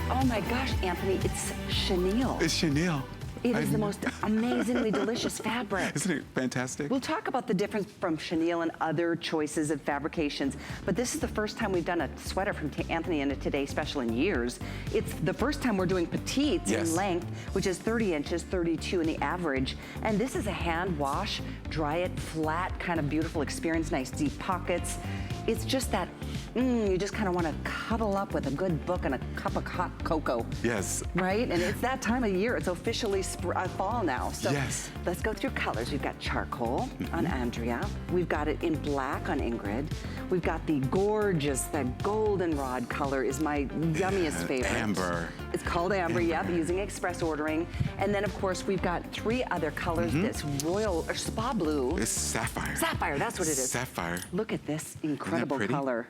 Oh my gosh, Anthony, it's chenille. It's chenille. It is the most amazingly delicious fabric. Isn't it fantastic? We'll talk about the difference from chenille and other choices of fabrications, but this is the first time we've done a sweater from Anthony in a Today Special in years. It's the first time we're doing petites in length, which is 30 inches, 32 in the average. And this is a hand wash, dry it flat, kind of beautiful experience, nice deep pockets. It's just that, you just kind of want to cuddle up with a good book and a cup of hot cocoa. Yes. Right? And it's that time of year. It's officially fall now. So yes. Let's go through colors. We've got charcoal on Andrea. We've got it in black on Ingrid. We've got the gorgeous, that goldenrod color is my yummiest favorite. Amber. It's called Amber, yep, using express ordering. And then, of course, we've got 3 other colors. This royal, or spa blue. It's sapphire. Sapphire, that's what it is. Sapphire. Look at this incredible color.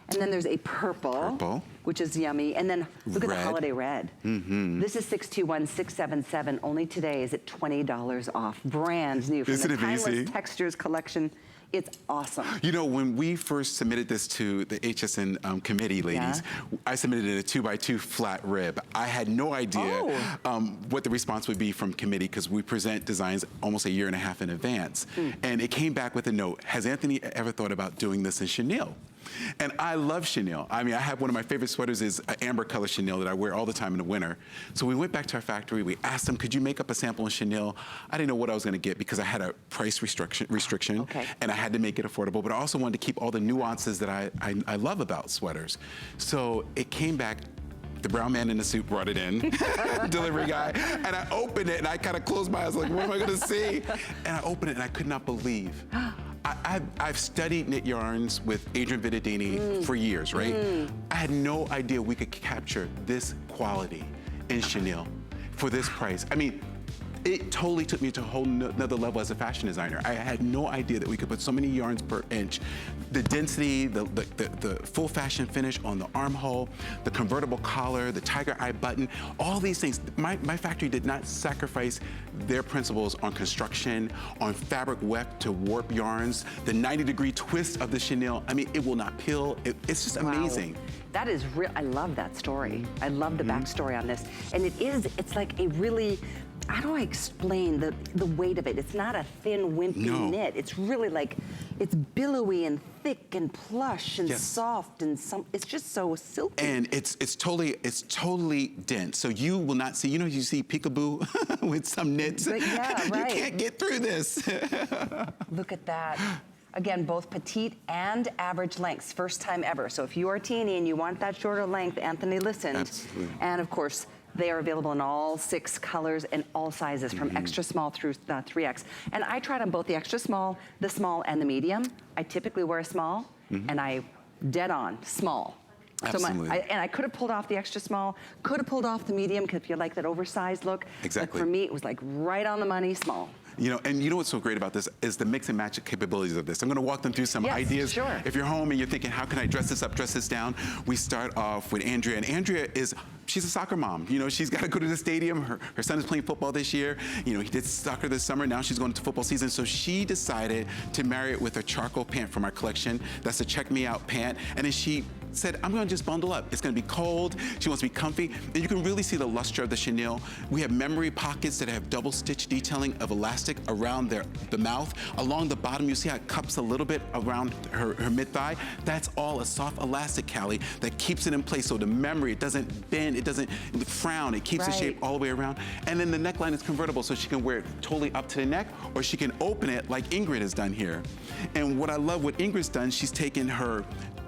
And then there's a purple, which is yummy. And then look at the holiday red. This is 621677. Only today is it $20 off. Brand new from the Timeless Textures collection. It's awesome. You know, when we first submitted this to the HSN committee, ladies, I submitted it a 2x2 flat rib. I had no idea what the response would be from committee because we present designs almost a year and a half in advance. And it came back with a note, has Anthony ever thought about doing this in chenille? And I love chenille. I mean, I have one of my favorite sweaters is an amber color chenille that I wear all the time in the winter. So we went back to our factory, we asked them, could you make up a sample in chenille? I didn't know what I was gonna get because I had a price restriction and I had to make it affordable, but I also wanted to keep all the nuances that I love about sweaters. So it came back, the brown man in the suit brought it in, delivery guy, and I opened it and I kind of closed my eyes like, what am I gonna see? And I opened it and I could not believe. I've studied knit yarns with Adrian Vittadini for years, right? I had no idea we could capture this quality in chenille for this price. I mean, it totally took me to a whole nother level as a fashion designer. I had no idea that we could put so many yarns per inch. The density, the full fashion finish on the armhole, the convertible collar, the tiger eye button, all these things. My factory did not sacrifice their principles on construction, on fabric weft to warp yarns, the 90-degree twist of the chenille. I mean, it will not peel. It's just amazing. That is real. I love that story. I love the backstory on this. And it's like a really, how do I explain the weight of it? It's not a thin, wimpy knit. It's really like, it's billowy and thick and plush and soft and it's just so silky. And it's totally dense. So you will not see, you see peekaboo with some knits. But yeah, right. You can't get through this. Look at that. Again, both petite and average lengths, first time ever. So if you are teeny and you want that shorter length, Anthony listened. Absolutely. And of course, they are available in all 6 colors and all sizes, from extra small through 3X. And I tried on both the extra small, the small, and the medium. I typically wear a small, and I dead on small. Absolutely. So and I could have pulled off the extra small, could have pulled off the medium, because if you like that oversized look. Exactly. But for me, it was like right on the money, small. And you know what's so great about this is the mix and match capabilities of this. I'm gonna walk them through some ideas. Sure. If you're home and you're thinking, how can I dress this up, dress this down? We start off with Andrea, and Andrea she's a soccer mom. She's gotta go to the stadium. Her son is playing football this year. He did soccer this summer, now she's going to football season. So she decided to marry it with a charcoal pant from our collection. That's a check me out pant. And then she said, I'm gonna just bundle up. It's gonna be cold, she wants to be comfy, and you can really see the luster of the chenille. We have memory pockets that have double stitch detailing of elastic around the mouth. Along the bottom, you see how it cups a little bit around her mid-thigh. That's all a soft elastic, Callie, that keeps it in place. So the memory, it doesn't bend, it doesn't frown, it keeps the shape all the way around. And then the neckline is convertible, so she can wear it totally up to the neck, or she can open it like Ingrid has done here. And what I love what Ingrid's done, she's taken her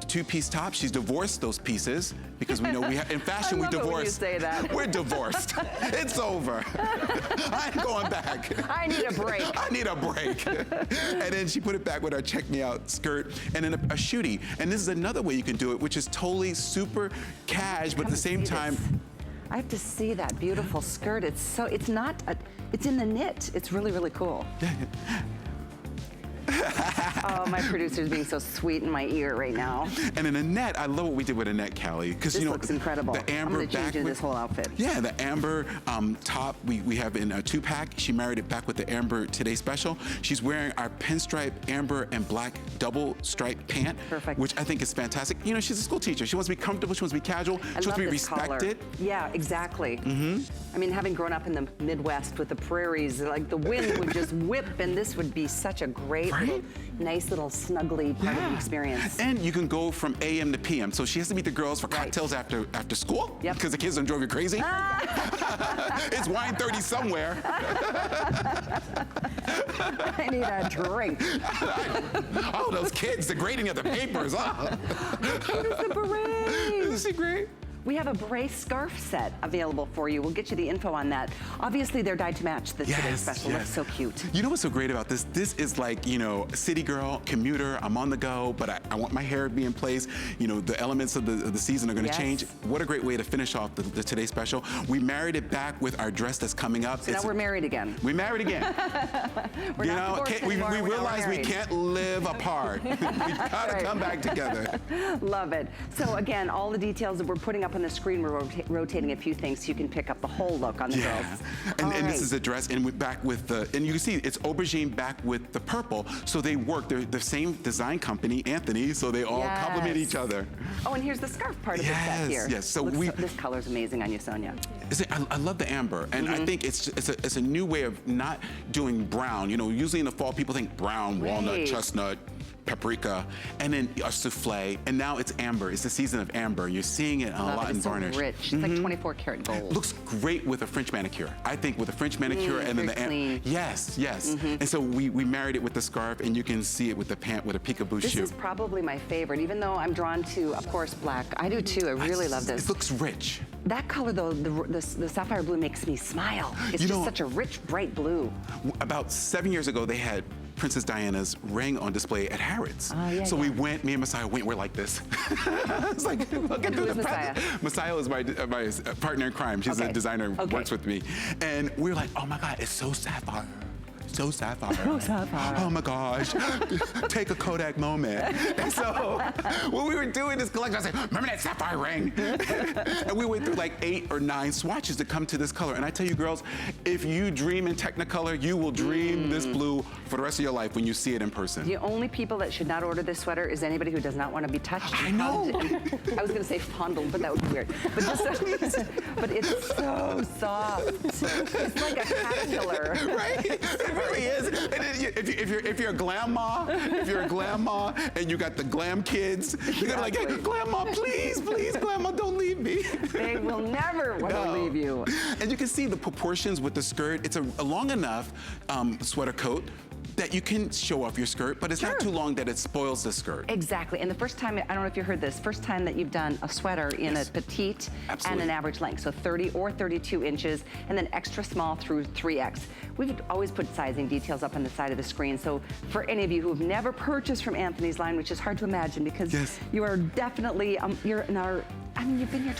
2-piece top. She's divorced those pieces because we know in fashion we divorce. When you say that. We're divorced. It's over. I ain't going back. I need a break. I need a break. And then she put it back with her check me out skirt and then a shootie. And this is another way you can do it, which is totally super cash, but at the same time. I have to see that beautiful skirt. It's in the knit. It's really, really cool. Oh, my producer's being so sweet in my ear right now. And in Annette, I love what we did with Annette, Callie. Because this looks incredible. The amber I'm gonna change this whole outfit. Yeah, the amber top we have in a 2-pack. She married it back with the amber Today Special. She's wearing our pinstripe amber and black double stripe pant. Perfect. Which I think is fantastic. You know, she's a school teacher. She wants to be comfortable. She wants to be casual. She wants to be respected. Yeah, exactly. I mean, having grown up in the Midwest with the prairies, like the wind would just whip, and this would be such a great, nice little snuggly part of the experience. And you can go from AM to PM. So she has to meet the girls for cocktails after school. Yep. Because the kids don't drive you crazy. It's wine 30 somewhere. I need a drink. Oh, those kids, the grading of the papers. Oh. What is the beret? Isn't she great? We have a beret scarf set available for you. We'll get you the info on that. Obviously, they're dyed to match the today's special. Looks so cute. You know what's so great about this? This is like, you know, city girl, commuter, I'm on the go, but I want my hair to be in place. You know, the elements of the season are gonna change. What a great way to finish off the Today Special. We married it back with our dress that's coming up. So now we're married again. We're married again. We're not divorced anymore, we realize we can't live apart. We gotta come back together. Love it. So again, all the details that we're putting up on the screen, we're rotating a few things so you can pick up the whole look on the girls. And this is a dress, and we're back with the, and you can see it's aubergine back with the purple, so they work. They're the same design company, Antthony, so they all complement each other. Oh, and here's the scarf part of the set here. Yes, so this color's amazing on you, Sonia. I love the amber, and I think it's a new way of not doing brown. You know, usually in the fall people think brown, walnut, chestnut, paprika, and then a souffle, and now it's amber. It's the season of amber. You're seeing it a lot in varnish. It's so rich. It's like 24 karat gold. Looks great with a French manicure. I think with a French manicure and then the amber. Yes. And so we married it with the scarf, and you can see it with the pant with a peekaboo shoe. This is probably my favorite, even though I'm drawn to, of course, black. I do too. I really love this. It looks rich. That color, though, the sapphire blue makes me smile. It's just such a rich, bright blue. About 7 years ago, they had Princess Diana's ring on display at Harrods. So we went, me and Messiah went, we're like this. It's like, look at the Messiah? Messiah is my partner in crime. She's a designer, works with me. And we were like, oh my God, it's so sapphire. So sapphire. So sapphire. Oh my gosh. Take a Kodak moment. And so when we were doing this collection, I said, remember that sapphire ring? And we went through like 8 or 9 swatches to come to this color. And I tell you girls, if you dream in Technicolor, you will dream this blue for the rest of your life when you see it in person. The only people that should not order this sweater is anybody who does not want to be touched. I know. I was going to say fondled, but that would be weird. But, but it's so soft. It's like a caterpillar. Right? It really is. And if you're a glam ma, and you got the glam kids, you're gonna be like, hey, glam ma, please, glam ma, don't leave me. They will never want to leave you. And you can see the proportions with the skirt. It's a long enough sweater coat that you can show off your skirt, but it's not too long that it spoils the skirt. Exactly, and the first time, I don't know if you heard this, first time that you've done a sweater in a petite and an average length, so 30 or 32 inches, and then extra small through 3X. We've always put sizing details up on the side of the screen, so for any of you who have never purchased from Antthony's line, which is hard to imagine because you are definitely, you're in our, I mean, you've been here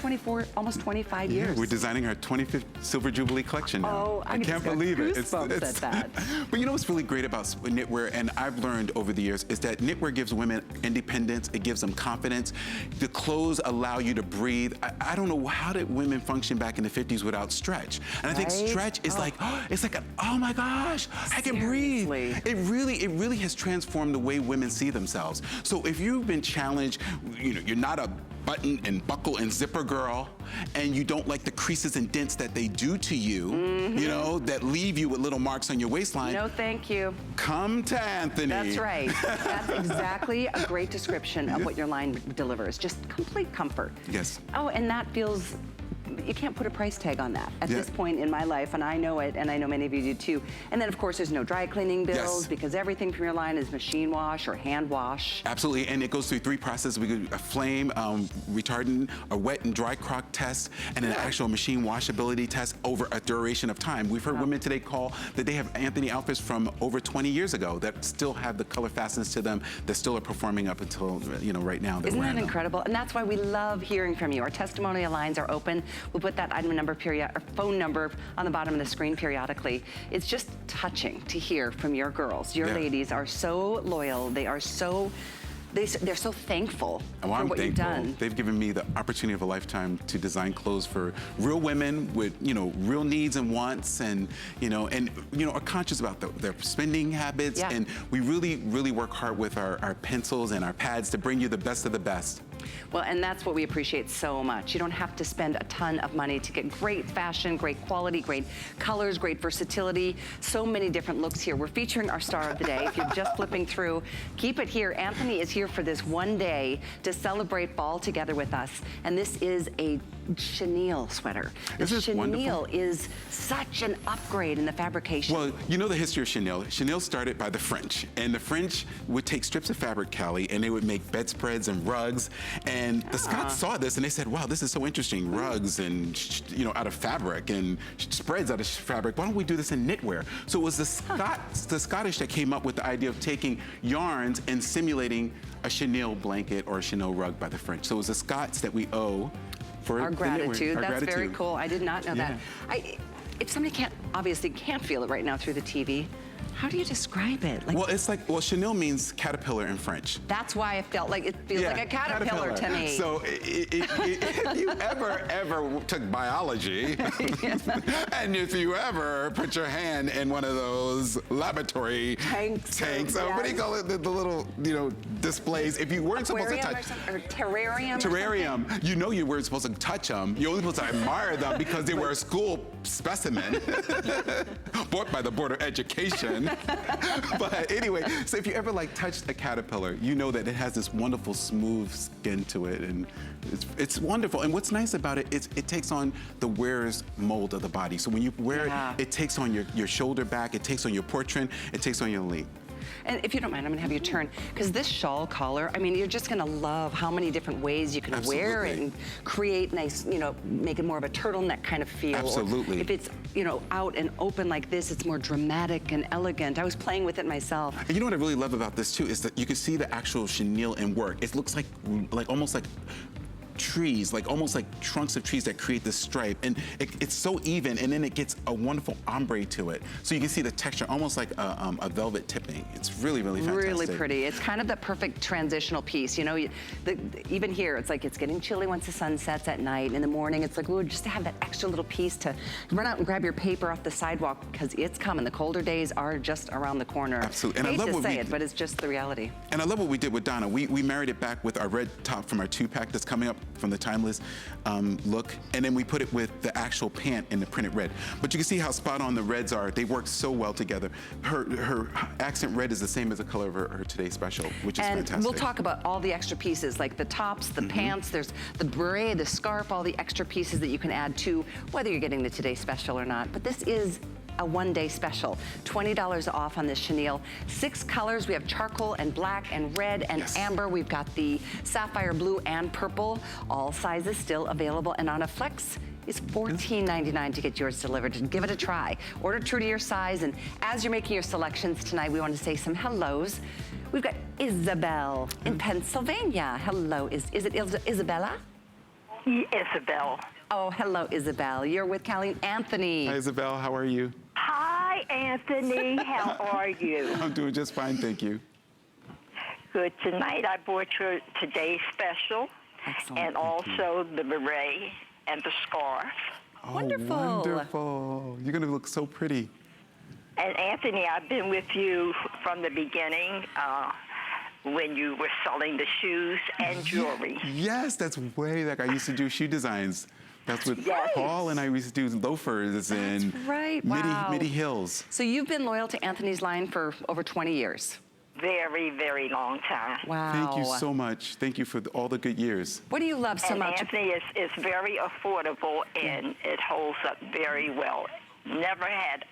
almost 25 years. We're designing our 25th Silver Jubilee collection now. Oh, I can't believe it. It's at that. But you know what's really great about knitwear, and I've learned over the years, is that knitwear gives women independence, it gives them confidence. The clothes allow you to breathe. I don't know, how did women function back in the 50s without stretch? And I think stretch is like, it's like, oh my gosh, I can breathe. It really has transformed the way women see themselves. So if you've been challenged, you know, you're not a button and buckle and zipper girl, and you don't like the creases and dents that they do to you, you know, that leave you with little marks on your waistline. No, thank you. Come to Antthony. That's right. That's exactly a great description of what your line delivers. Just complete comfort. Yes. Oh, and that feels, you can't put a price tag on that at this point in my life, and I know it, and I know many of you do too. And then, of course, there's no dry cleaning bills because everything from your line is machine wash or hand wash. Absolutely, and it goes through 3 processes. We do a flame retardant, a wet and dry crock test, and an actual machine washability test over a duration of time. We've heard women today call that they have Antthony outfits from over 20 years ago that still have the color fastness to them, that still are performing up until, you know, right now. Isn't that incredible? And that's why we love hearing from you. Our testimonial lines are open. We'll put that item number or phone number on the bottom of the screen periodically. It's just touching to hear from your girls. Your ladies are so loyal. They are so they're so thankful for what you've done. They've given me the opportunity of a lifetime to design clothes for real women with, real needs and wants, and are conscious about their spending habits. And we really, really work hard with our pencils and our pads to bring you the best of the best. Well, and that's what we appreciate so much. You don't have to spend a ton of money to get great fashion, great quality, great colors, great versatility. So many different looks here. We're featuring our star of the day. If you're just flipping through, keep it here. Anthony is here for this one day to celebrate fall together with us. And this is a chenille sweater. The chenille is such an upgrade in the fabrication. Well, you know the history of chenille. Chenille started by the French, and the French would take strips of fabric, Callie, and they would make bedspreads and rugs. And the Scots saw this and they said, wow, this is so interesting. Rugs and, out of fabric, and spreads out of fabric. Why don't we do this in knitwear? So it was the Scottish that came up with the idea of taking yarns and simulating a chenille blanket or a chenille rug by the French. So it was the Scots that we owe for our gratitude. That's very cool. I did not know that. If somebody obviously can't feel it right now through the TV, how do you describe it? Well, chenille means caterpillar in French. That's why I felt like it feels like a caterpillar to me. So if you ever took biology, and if you ever put your hand in one of those laboratory tanks, what do you call it? The little, displays. If you weren't supposed to touch, or terrarium. Terrarium. You weren't supposed to touch them. You're only supposed to admire them because they were a school specimen bought by the Board of Education. But anyway, so if you ever touched a caterpillar, you know that it has this wonderful smooth skin to it, and it's wonderful. And what's nice about it is it takes on the wearer's mold of the body. So when you wear it, it takes on your shoulder back, it takes on your portrait, it takes on your length. And if you don't mind, I'm gonna have you turn, because this shawl collar, I mean, you're just gonna love how many different ways you can wear it and create nice, make it more of a turtleneck kind of feel. Absolutely. Or if it's, out and open like this, it's more dramatic and elegant. I was playing with it myself. And you know what I really love about this too is that you can see the actual chenille in work. It looks like almost like trees, almost like trunks of trees that create this stripe, and it's so even, and then it gets a wonderful ombre to it. So you can see the texture, almost like a velvet tipping. It's really, really fantastic. Really pretty. It's kind of the perfect transitional piece. Even here, it's like it's getting chilly once the sun sets at night. In the morning, it's like, ooh, just to have that extra little piece to run out and grab your paper off the sidewalk, because it's coming. The colder days are just around the corner. Absolutely. And I hate to say it, but it's just the reality. And I love what we did with Donna. We married it back with our red top from our 2-pack that's coming up from the Timeless look, and then we put it with the actual pant in the printed red. But you can see how spot on the reds are. They work so well together. Her accent red is the same as the color of her today's special, which is fantastic. And we'll talk about all the extra pieces, like the tops, the pants, there's the beret, the scarf, all the extra pieces that you can add to, whether you're getting the Today Special or not. But this is a one-day special. $20 off on this chenille. 6 colors. We have charcoal and black and red and amber. We've got the sapphire blue and purple. All sizes still available. And on a flex is $14.99 to get yours delivered. Give it a try. Order true to your size. And as you're making your selections tonight, we want to say some hellos. We've got Isabel in Pennsylvania. Hello. Is it Isabella? Isabel. Oh, hello, Isabel. You're with Callie and Anthony. Hi, Isabel. How are you? Hi, Anthony. How are you? I'm doing just fine, thank you. Good. Tonight I bought your Today Special. Excellent. And also the beret and the scarf. Oh, wonderful. Wonderful. You're going to look so pretty. And Anthony, I've been with you from the beginning when you were selling the shoes and jewelry. Yes, that's way back. I used to do shoe designs. That's what Paul and I used to do, loafers and midi heels. So you've been loyal to Anthony's line for over 20 years. Very, very long time. Wow. Thank you so much. Thank you for all the good years. What do you love so much? Anthony is very affordable, and it holds up very well. Never had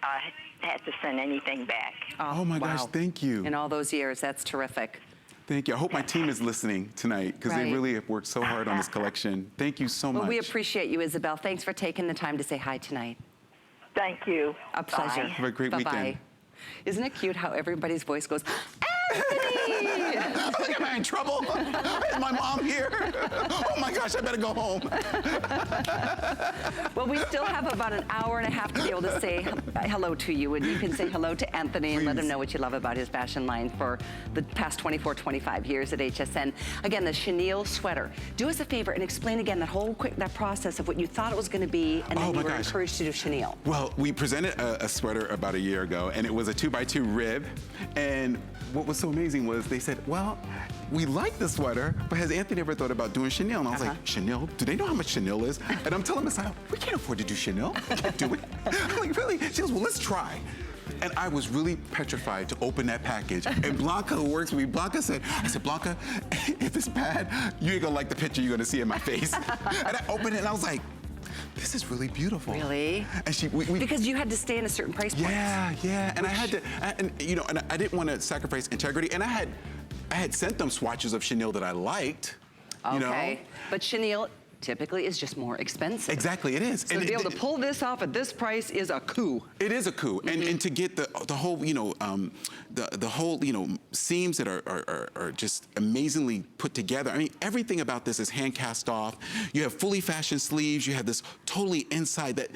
to send anything back. Oh my gosh, thank you. In all those years, that's terrific. Thank you. I hope my team is listening tonight, because they really have worked so hard on this collection. Thank you so much. Well, we appreciate you, Isabel. Thanks for taking the time to say hi tonight. Thank you. A pleasure. Have a great weekend. Isn't it cute how everybody's voice goes, Anthony! Am I in trouble? Is my mom here? Oh my gosh, I better go home. Well, we still have about an hour and a half to be able to say hello to you, and you can say hello to Anthony and let him know what you love about his fashion line for the past 24, 25 years at HSN. Again, the chenille sweater. Do us a favor and explain again that process of what you thought it was going to be, and then you were encouraged to do chenille. Well, we presented a sweater about a year ago, and it was a 2x2 rib. And what was so amazing was they said, well, we like the sweater, but has Anthony ever thought about doing chenille? And I was like, chenille? Do they know how much chenille is? And I'm telling Miss Al, we can't afford to do chenille. We can't do it. I'm like, really? She goes, well, let's try. And I was really petrified to open that package. And Blanca, who works with me, Blanca said, I said, Blanca, if it's bad, you ain't gonna like the picture you're gonna see in my face. And I opened it and I was like, this is really beautiful. Really? And because you had to stay in a certain price point. Yeah. And I had to, and I didn't want to sacrifice integrity. And I had sent them swatches of chenille that I liked. You know? But chenille typically is just more expensive. Exactly, it is. So to be able to pull this off at this price is a coup. It is a coup, and to get the whole, the whole, seams that are just amazingly put together. I mean, everything about this is hand cast off. You have fully fashioned sleeves. You have this totally inside that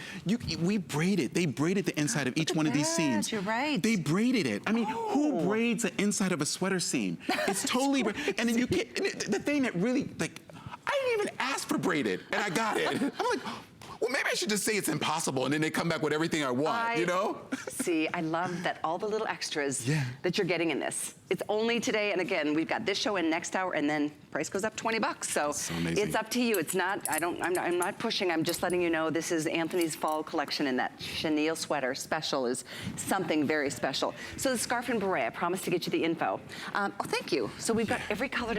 we braided. They braided the inside of each one of these seams. You're right. They braided it. I mean, who braids the inside of a sweater seam? It's totally, and then you get the thing that really I didn't even ask for braided, and I got it. I'm like, well, maybe I should just say it's impossible, and then they come back with everything I want, See, I love that all the little extras that you're getting in this. It's only today, and again, we've got this show in next hour, and then price goes up $20. So it's up to you. It's not, I'm not pushing, I'm just letting you know this is Anthony's fall collection, and that chenille sweater special is something very special. So the scarf and beret, I promised to get you the info. Oh, thank you. So we've got every color